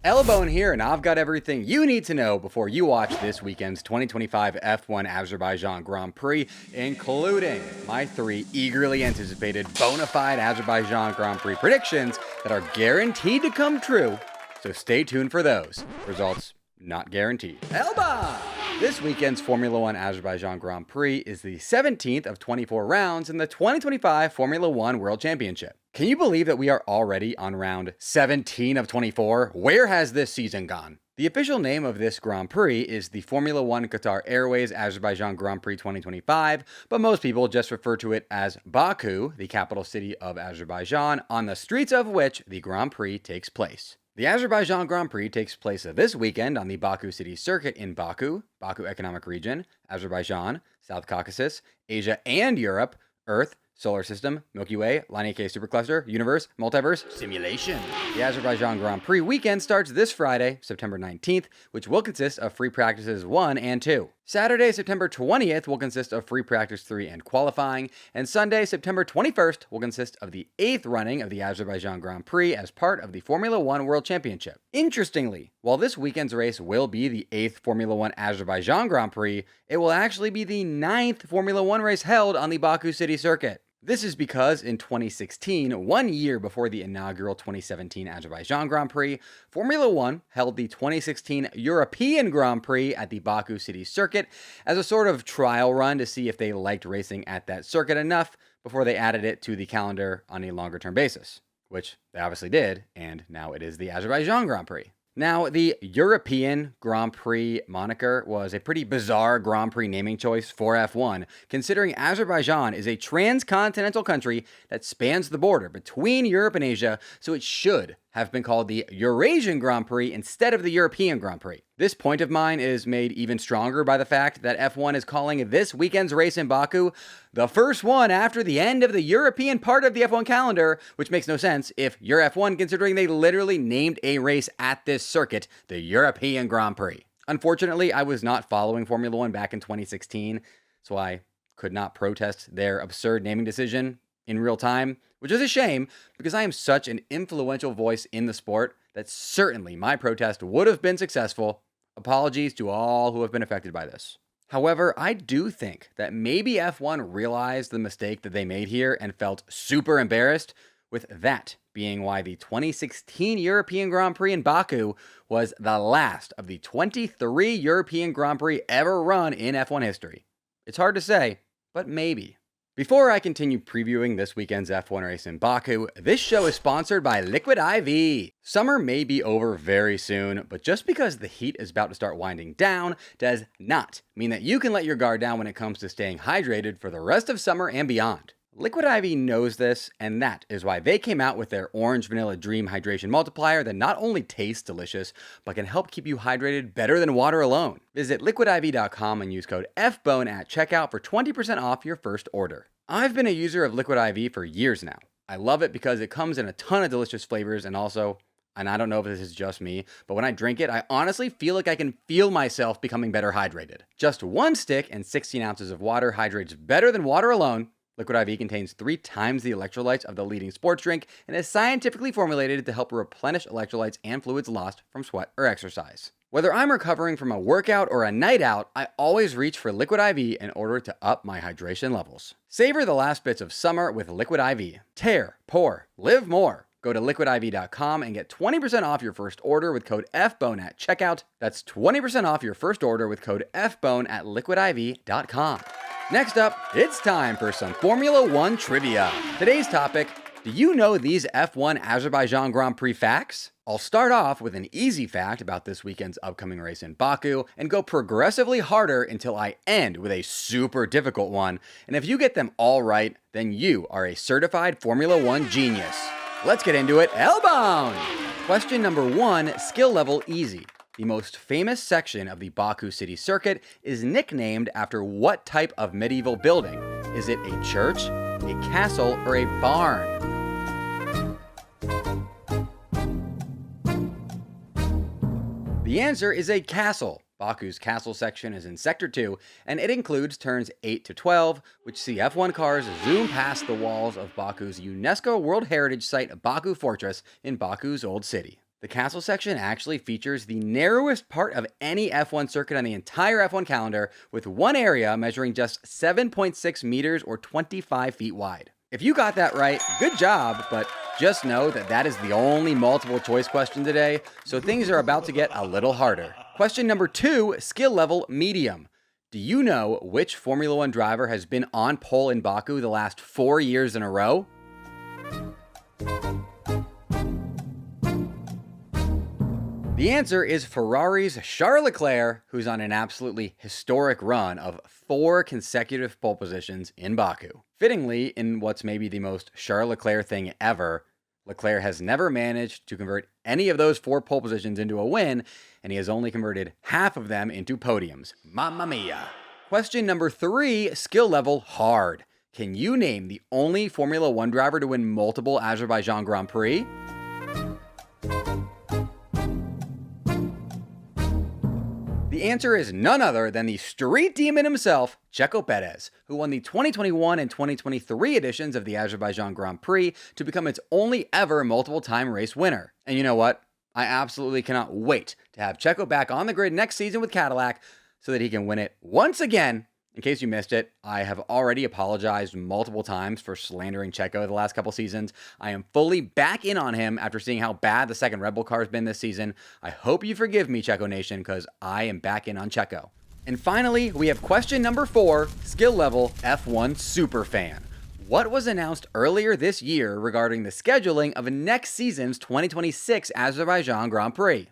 Bolen here, and I've got everything you need to know before you watch this weekend's 2025 F1 Azerbaijan Grand Prix, including my 3 eagerly anticipated bona fide Azerbaijan Grand Prix predictions that are guaranteed to come true, so stay tuned for those. Results not guaranteed. Elba! This weekend's Formula 1 Azerbaijan Grand Prix is the 17th of 24 rounds in the 2025 Formula 1 World Championship. Can you believe that we are already on round 17 of 24? Where has this season gone? The official name of this Grand Prix is the Formula 1 Qatar Airways Azerbaijan Grand Prix 2025, but most people just refer to it as Baku, the capital city of Azerbaijan, on the streets of which the Grand Prix takes place. The Azerbaijan Grand Prix takes place this weekend on the Baku City Circuit in Baku, Baku Economic Region, Azerbaijan, South Caucasus, Asia and Europe, Earth, Solar System, Milky Way, Line AK Supercluster, Universe, Multiverse, Simulation. The Azerbaijan Grand Prix weekend starts this Friday, September 19th, which will consist of free practices 1 and 2. Saturday, September 20th will consist of free practice 3 and qualifying, and Sunday, September 21st will consist of the 8th running of the Azerbaijan Grand Prix as part of the Formula 1 World Championship. Interestingly, while this weekend's race will be the 8th Formula 1 Azerbaijan Grand Prix, it will actually be the 9th Formula 1 race held on the Baku City Circuit. This is because in 2016, 1 year before the inaugural 2017 Azerbaijan Grand Prix, Formula 1 held the 2016 European Grand Prix at the Baku City Circuit as a sort of trial run to see if they liked racing at that circuit enough before they added it to the calendar on a longer-term basis, which they obviously did, and now it is the Azerbaijan Grand Prix. Now, the European Grand Prix moniker was a pretty bizarre Grand Prix naming choice for F1, considering Azerbaijan is a transcontinental country that spans the border between Europe and Asia, so it should have been called the Eurasian Grand Prix instead of the European Grand Prix. This point of mine is made even stronger by the fact that F1 is calling this weekend's race in Baku the first one after the end of the European part of the F1 calendar, which makes no sense if you're F1 considering they literally named a race at this circuit the European Grand Prix. Unfortunately, I was not following Formula 1 back in 2016, so I could not protest their absurd naming decision in real time, which is a shame because I am such an influential voice in the sport that certainly my protest would have been successful. Apologies to all who have been affected by this. However, I do think that maybe F1 realized the mistake that they made here and felt super embarrassed, with that being why the 2016 European Grand Prix in Baku was the last of the 23 European Grand Prix ever run in F1 history. It's hard to say, but maybe. Before I continue previewing this weekend's F1 race in Baku, this show is sponsored by Liquid IV. Summer may be over very soon, but just because the heat is about to start winding down does not mean that you can let your guard down when it comes to staying hydrated for the rest of summer and beyond. Liquid IV knows this, and that is why they came out with their Orange Vanilla Dream Hydration Multiplier that not only tastes delicious, but can help keep you hydrated better than water alone. Visit liquidiv.com and use code FBONE at checkout for 20% off your first order. I've been a user of Liquid IV for years now. I love it because it comes in a ton of delicious flavors and also, and I don't know if this is just me, but when I drink it, I honestly feel like I can feel myself becoming better hydrated. Just 1 stick and 16 ounces of water hydrates better than water alone. Liquid IV contains 3 times the electrolytes of the leading sports drink and is scientifically formulated to help replenish electrolytes and fluids lost from sweat or exercise. Whether I'm recovering from a workout or a night out, I always reach for Liquid IV in order to up my hydration levels. Savor the last bits of summer with Liquid IV. Tear, pour, live more. Go to liquidiv.com and get 20% off your first order with code FBONE at checkout. That's 20% off your first order with code FBONE at liquidiv.com. Next up, it's time for some Formula 1 trivia. Today's topic, do you know these F1 Azerbaijan Grand Prix facts? I'll start off with an easy fact about this weekend's upcoming race in Baku and go progressively harder until I end with a super difficult one. And if you get them all right, then you are a certified Formula 1 genius. Let's get into it, L-bound! Question number 1, skill level easy. The most famous section of the Baku City Circuit is nicknamed after what type of medieval building? Is it a church, a castle, or a barn? The answer is a castle. Baku's castle section is in Sector 2, and it includes turns 8 to 12, which see F1 cars zoom past the walls of Baku's UNESCO World Heritage Site Baku Fortress in Baku's Old City. The castle section actually features the narrowest part of any F1 circuit on the entire F1 calendar, with one area measuring just 7.6 meters or 25 feet wide. If you got that right, good job, but just know that that is the only multiple choice question today, so things are about to get a little harder. Question number 2, skill level medium. Do you know which Formula One driver has been on pole in Baku the last 4 years in a row? The answer is Ferrari's Charles Leclerc, who's on an absolutely historic run of 4 consecutive pole positions in Baku. Fittingly, in what's maybe the most Charles Leclerc thing ever, Leclerc has never managed to convert any of those 4 pole positions into a win, and he has only converted half of them into podiums. Mamma mia! Question number 3, skill level hard. Can you name the only Formula One driver to win multiple Azerbaijan Grand Prix? The answer is none other than the street demon himself, Checo Perez, who won the 2021 and 2023 editions of the Azerbaijan Grand Prix to become its only ever multiple-time race winner. And you know what? I absolutely cannot wait to have Checo back on the grid next season with Cadillac so that he can win it once again. In case you missed it, I have already apologized multiple times for slandering Checo the last couple seasons. I am fully back in on him after seeing how bad the second Red Bull car has been this season. I hope you forgive me, Checo Nation, because I am back in on Checo. And finally, we have question number 4, skill level F1 superfan. What was announced earlier this year regarding the scheduling of next season's 2026 Azerbaijan Grand Prix?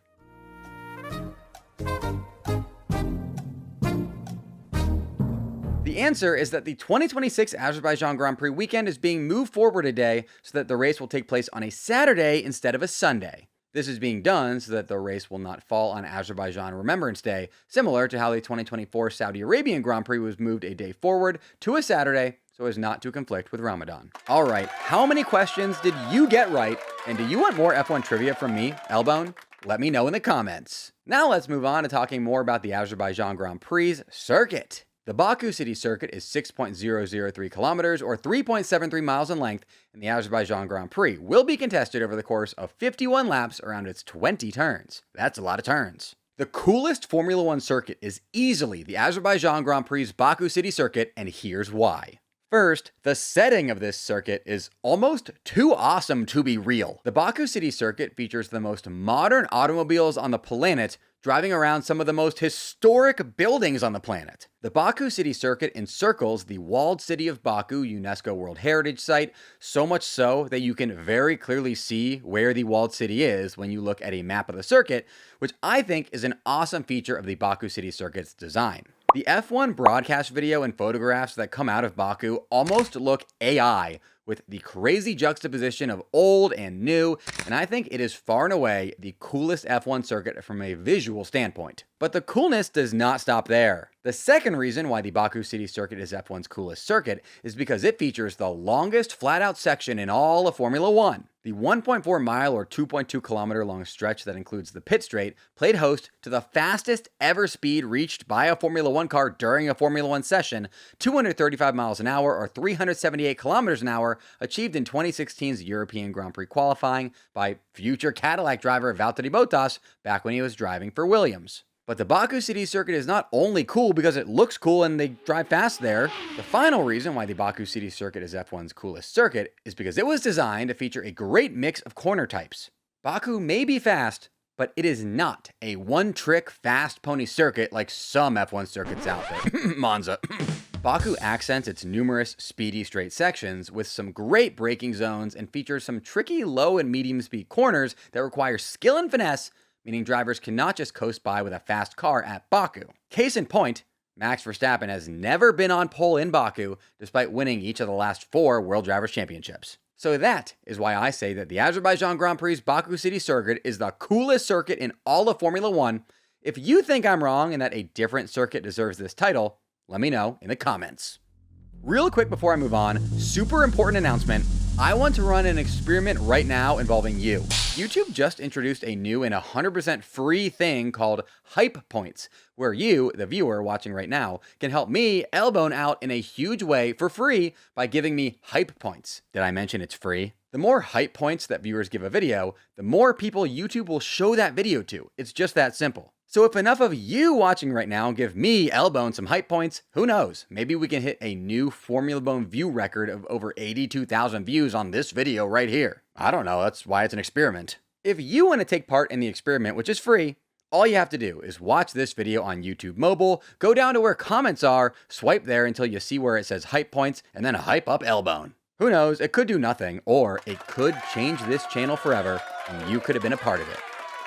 The answer is that the 2026 Azerbaijan Grand Prix weekend is being moved forward a day so that the race will take place on a Saturday instead of a Sunday. This is being done so that the race will not fall on Azerbaijan Remembrance Day, similar to how the 2024 Saudi Arabian Grand Prix was moved a day forward to a Saturday so as not to conflict with Ramadan. All right, how many questions did you get right? And do you want more F1 trivia from me, Elbone? Let me know in the comments. Now let's move on to talking more about the Azerbaijan Grand Prix circuit. The Baku City Circuit is 6.003 kilometers or 3.73 miles in length, and the Azerbaijan Grand Prix will be contested over the course of 51 laps around its 20 turns. That's a lot of turns. The coolest Formula One circuit is easily the Azerbaijan Grand Prix's Baku City Circuit, and here's why. First, the setting of this circuit is almost too awesome to be real. The Baku City Circuit features the most modern automobiles on the planet, driving around some of the most historic buildings on the planet. The Baku City Circuit encircles the walled city of Baku UNESCO World Heritage Site, so much so that you can very clearly see where the walled city is when you look at a map of the circuit, which I think is an awesome feature of the Baku City Circuit's design. The F1 broadcast video and photographs that come out of Baku almost look AI, with the crazy juxtaposition of old and new, and I think it is far and away the coolest F1 circuit from a visual standpoint. But the coolness does not stop there. The second reason why the Baku City Circuit is F1's coolest circuit is because it features the longest flat-out section in all of Formula One. The 1.4 mile or 2.2 kilometer long stretch that includes the pit straight played host to the fastest ever speed reached by a Formula One car during a Formula One session, 235 miles an hour or 378 kilometers an hour, achieved in 2016's European Grand Prix qualifying by future Cadillac driver Valtteri Bottas back when he was driving for Williams. But the Baku City Circuit is not only cool because it looks cool and they drive fast there. The final reason why the Baku City Circuit is F1's coolest circuit is because it was designed to feature a great mix of corner types. Baku may be fast, but it is not a one-trick fast pony circuit like some F1 circuits out there. Monza. Baku accents its numerous speedy straight sections with some great braking zones and features some tricky low and medium speed corners that require skill and finesse, meaning drivers cannot just coast by with a fast car at Baku. Case in point, Max Verstappen has never been on pole in Baku, despite winning each of the last 4 World Drivers' Championships. So that is why I say that the Azerbaijan Grand Prix's Baku City Circuit is the coolest circuit in all of Formula One. If you think I'm wrong and that a different circuit deserves this title, let me know in the comments. Real quick before I move on, super important announcement. I want to run an experiment right now involving you. YouTube just introduced a new and 100% free thing called Hype Points, where you, the viewer watching right now, can help me elbone out in a huge way for free by giving me Hype Points. Did I mention it's free? The more Hype Points that viewers give a video, the more people YouTube will show that video to. It's just that simple. So if enough of you watching right now give me, Elbone, some hype points, who knows? Maybe we can hit a new Formula Bone view record of over 82,000 views on this video right here. I don't know, that's why it's an experiment. If you want to take part in the experiment, which is free, all you have to do is watch this video on YouTube Mobile, go down to where comments are, swipe there until you see where it says hype points, and then hype up Elbone. Who knows, it could do nothing, or it could change this channel forever, and you could have been a part of it.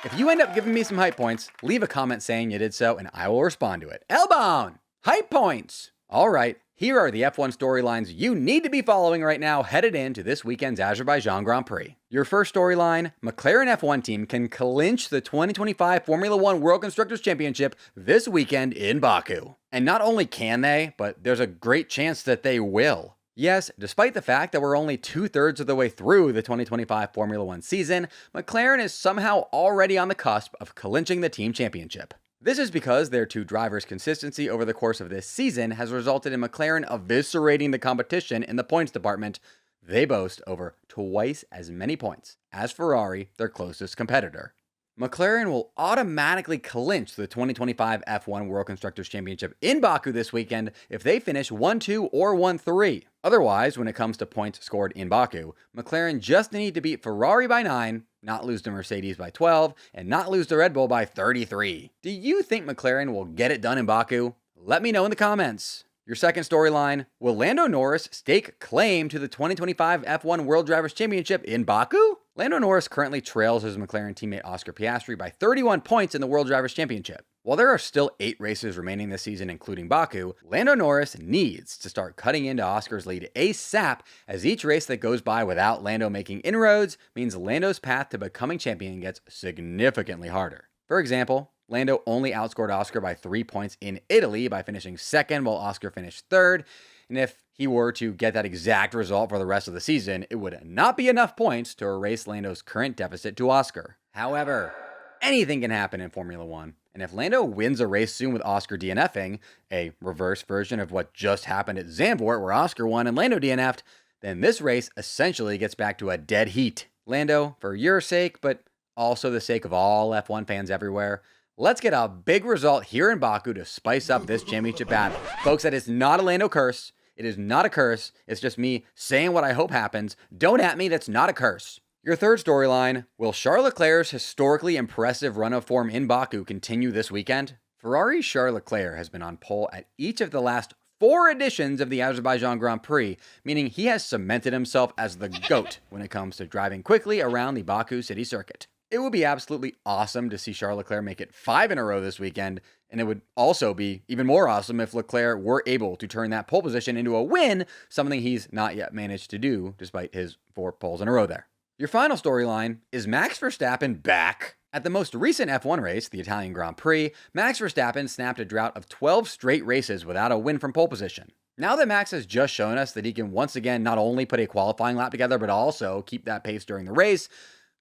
If you end up giving me some hype points, leave a comment saying you did so and I will respond to it. Elbone! Hype points! Alright, here are the F1 storylines you need to be following right now headed into this weekend's Azerbaijan Grand Prix. Your first storyline, McLaren F1 team can clinch the 2025 Formula 1 World Constructors' Championship this weekend in Baku. And not only can they, but there's a great chance that they will. Yes, despite the fact that we're only 2/3 of the way through the 2025 Formula 1 season, McLaren is somehow already on the cusp of clinching the team championship. This is because their two drivers' consistency over the course of this season has resulted in McLaren eviscerating the competition in the points department. They boast over twice as many points as Ferrari, their closest competitor. McLaren will automatically clinch the 2025 F1 World Constructors' Championship in Baku this weekend if they finish 1-2 or 1-3. Otherwise, when it comes to points scored in Baku, McLaren just need to beat Ferrari by 9, not lose to Mercedes by 12, and not lose to Red Bull by 33. Do you think McLaren will get it done in Baku? Let me know in the comments. Your second storyline, will Lando Norris stake claim to the 2025 F1 World Drivers' Championship in Baku? Lando Norris currently trails his McLaren teammate Oscar Piastri by 31 points in the World Drivers' Championship. While there are still 8 races remaining this season, including Baku, Lando Norris needs to start cutting into Oscar's lead ASAP, as each race that goes by without Lando making inroads means Lando's path to becoming champion gets significantly harder. For example, Lando only outscored Oscar by 3 points in Italy by finishing second while Oscar finished third. And if he were to get that exact result for the rest of the season, it would not be enough points to erase Lando's current deficit to Oscar. However, anything can happen in Formula 1. And if Lando wins a race soon with Oscar DNFing, a reverse version of what just happened at Zandvoort where Oscar won and Lando DNF'd, then this race essentially gets back to a dead heat. Lando, for your sake, but also the sake of all F1 fans everywhere, let's get a big result here in Baku to spice up this championship battle. Folks, that is not a Lando curse. It is not a curse. It's just me saying what I hope happens. Don't at me, that's not a curse. Your third storyline, will Charles Leclerc's historically impressive run of form in Baku continue this weekend? Ferrari's Charles Leclerc has been on pole at each of the last 4 editions of the Azerbaijan Grand Prix, meaning he has cemented himself as the GOAT when it comes to driving quickly around the Baku city circuit. It would be absolutely awesome to see Charles Leclerc make it 5 in a row this weekend, and it would also be even more awesome if Leclerc were able to turn that pole position into a win, something he's not yet managed to do despite his 4 poles in a row there. Your final storyline, is Max Verstappen back? At the most recent F1 race, the Italian Grand Prix, Max Verstappen snapped a drought of 12 straight races without a win from pole position. Now that Max has just shown us that he can once again not only put a qualifying lap together, but also keep that pace during the race,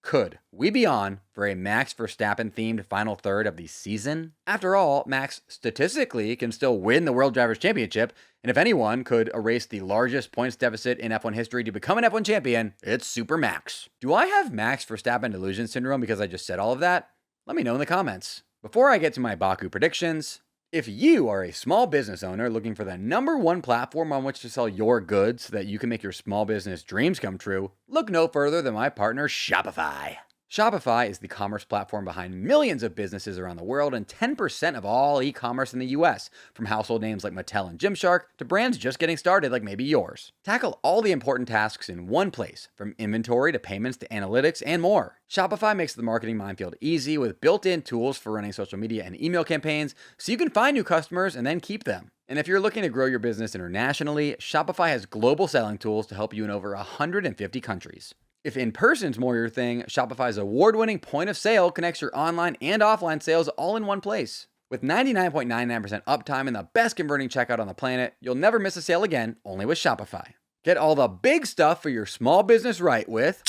could we be on for a Max Verstappen-themed final third of the season? After all, Max statistically can still win the World Drivers' Championship, and if anyone could erase the largest points deficit in F1 history to become an F1 champion, it's Super Max. Do I have Max Verstappen delusion syndrome because I just said all of that? Let me know in the comments. Before I get to my Baku predictions, if you are a small business owner looking for the #1 platform on which to sell your goods so that you can make your small business dreams come true, look no further than my partner Shopify. Shopify is the commerce platform behind millions of businesses around the world and 10% of all e-commerce in the US, from household names like Mattel and Gymshark to brands just getting started like maybe yours. Tackle all the important tasks in one place, from inventory to payments to analytics and more. Shopify makes the marketing minefield easy with built-in tools for running social media and email campaigns so you can find new customers and then keep them. And if you're looking to grow your business internationally, Shopify has global selling tools to help you in over 150 countries. If in-person's more your thing, Shopify's award-winning point of sale connects your online and offline sales all in one place. With 99.99% uptime and the best converting checkout on the planet, you'll never miss a sale again, only with Shopify. Get all the big stuff for your small business right with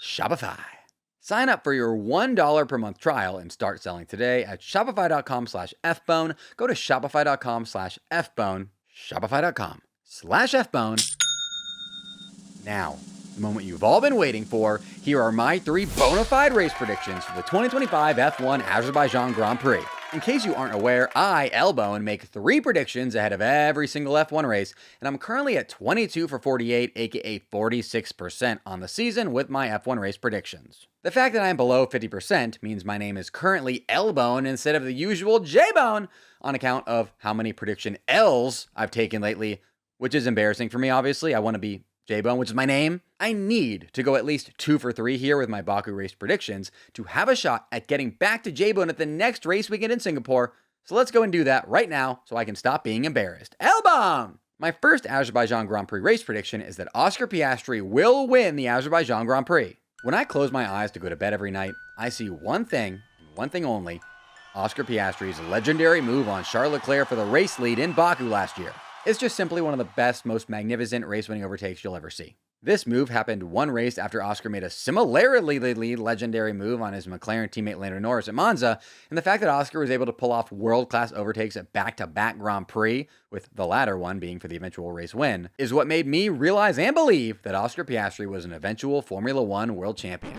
Shopify. Sign up for your $1 per month trial and start selling today at shopify.com/fbone. Go to shopify.com/fbone, shopify.com/fbone. Now, the moment you've all been waiting for, here are my 3 bona fide race predictions for the 2025 F1 Azerbaijan Grand Prix. In case you aren't aware, I, Elbone, make 3 predictions ahead of every single F1 race, and I'm currently at 22 for 48, aka 46% on the season with my F1 race predictions. The fact that I'm below 50% means my name is currently Elbone instead of the usual J-Bone on account of how many prediction L's I've taken lately, which is embarrassing for me, obviously. I want to be J-Bone, which is my name. I need to go at least 2 for 3 here with my Baku race predictions to have a shot at getting back to J-Bone at the next race weekend in Singapore. So let's go and do that right now so I can stop being embarrassed. Elbone! My first Azerbaijan Grand Prix race prediction is that Oscar Piastri will win the Azerbaijan Grand Prix. When I close my eyes to go to bed every night, I see one thing, and one thing only, Oscar Piastri's legendary move on Charles Leclerc for the race lead in Baku last year. It's just simply one of the best, most magnificent race-winning overtakes you'll ever see. This move happened one race after Oscar made a similarly legendary move on his McLaren teammate Lando Norris at Monza, and the fact that Oscar was able to pull off world-class overtakes at back-to-back Grand Prix, with the latter one being for the eventual race win, is what made me realize and believe that Oscar Piastri was an eventual Formula One world champion.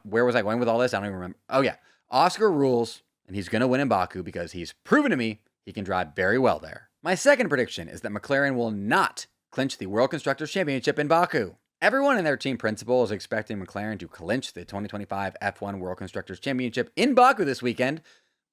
Where was I going with all this? I don't even remember. Oh yeah, Oscar rules, and he's going to win in Baku because he's proven to me he can drive very well there. My second prediction is that McLaren will not clinch the World Constructors' Championship in Baku. Everyone in their team principal is expecting McLaren to clinch the 2025 F1 World Constructors' Championship in Baku this weekend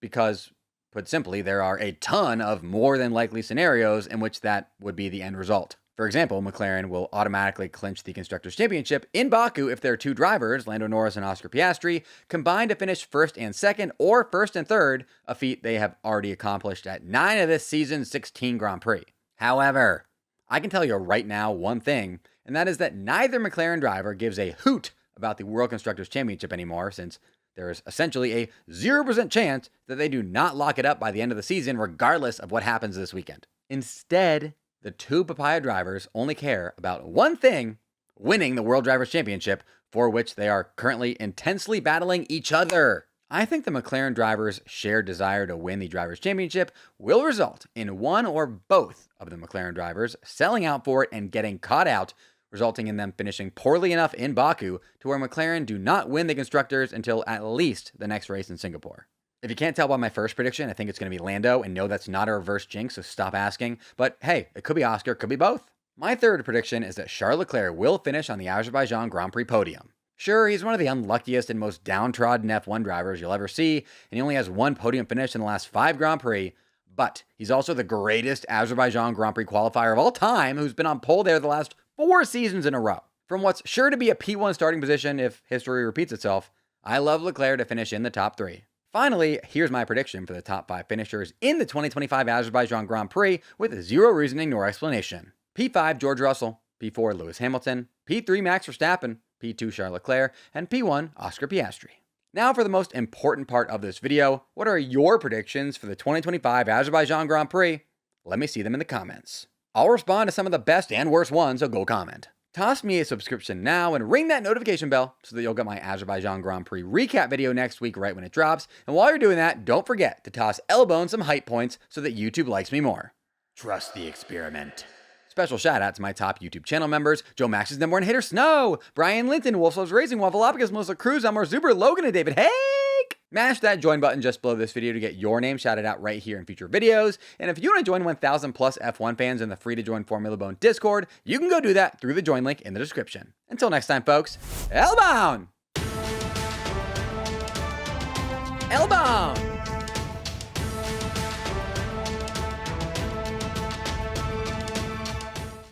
because, put simply, there are a ton of more than likely scenarios in which that would be the end result. For example, McLaren will automatically clinch the Constructors' Championship in Baku if their 2 drivers, Lando Norris and Oscar Piastri, combine to finish first and second or first and third, a feat they have already accomplished at 9 of this season's 16 Grand Prix. However, I can tell you right now one thing, and that is that neither McLaren driver gives a hoot about the World Constructors' Championship anymore, since there is essentially a 0% chance that they do not lock it up by the end of the season, regardless of what happens this weekend. Instead, the 2 papaya drivers only care about one thing: winning the World Drivers' Championship, for which they are currently intensely battling each other. I think the McLaren drivers' shared desire to win the Drivers' Championship will result in one or both of the McLaren drivers selling out for it and getting caught out, resulting in them finishing poorly enough in Baku to where McLaren do not win the Constructors until at least the next race in Singapore. If you can't tell by my first prediction, I think it's going to be Lando, and no, that's not a reverse jinx, so stop asking. But hey, it could be Oscar, could be both. My third prediction is that Charles Leclerc will finish on the Azerbaijan Grand Prix podium. Sure, he's one of the unluckiest and most downtrodden F1 drivers you'll ever see, and he only has 1 podium finish in the last 5 Grand Prix, but he's also the greatest Azerbaijan Grand Prix qualifier of all time who's been on pole there the last 4 seasons in a row. From what's sure to be a P1 starting position if history repeats itself, I love Leclerc to finish in the top 3. Finally, here's my prediction for the top 5 finishers in the 2025 Azerbaijan Grand Prix with zero reasoning nor explanation. P5, George Russell. P4, Lewis Hamilton. P3, Max Verstappen. P2, Charles Leclerc. And P1, Oscar Piastri. Now for the most important part of this video, what are your predictions for the 2025 Azerbaijan Grand Prix? Let me see them in the comments. I'll respond to some of the best and worst ones, so go comment. Toss me a subscription now and ring that notification bell so that you'll get my Azerbaijan Grand Prix recap video next week right when it drops. And while you're doing that, don't forget to toss Elbone some hype points so that YouTube likes me more. Trust the experiment. Special shout out to my top YouTube channel members: Joe Max's number 1 hitter Snow, Brian Linton, Wolf Loves Racing, Waffleopicus, Melissa Cruz, Elmore Zuber, Logan, and David Hake. Mash that join button just below this video to get your name shouted out right here in future videos. And if you want to join 1,000 plus F1 fans in the free to join Formula Bone Discord, you can go do that through the join link in the description. Until next time, folks, Elbone! Elbone!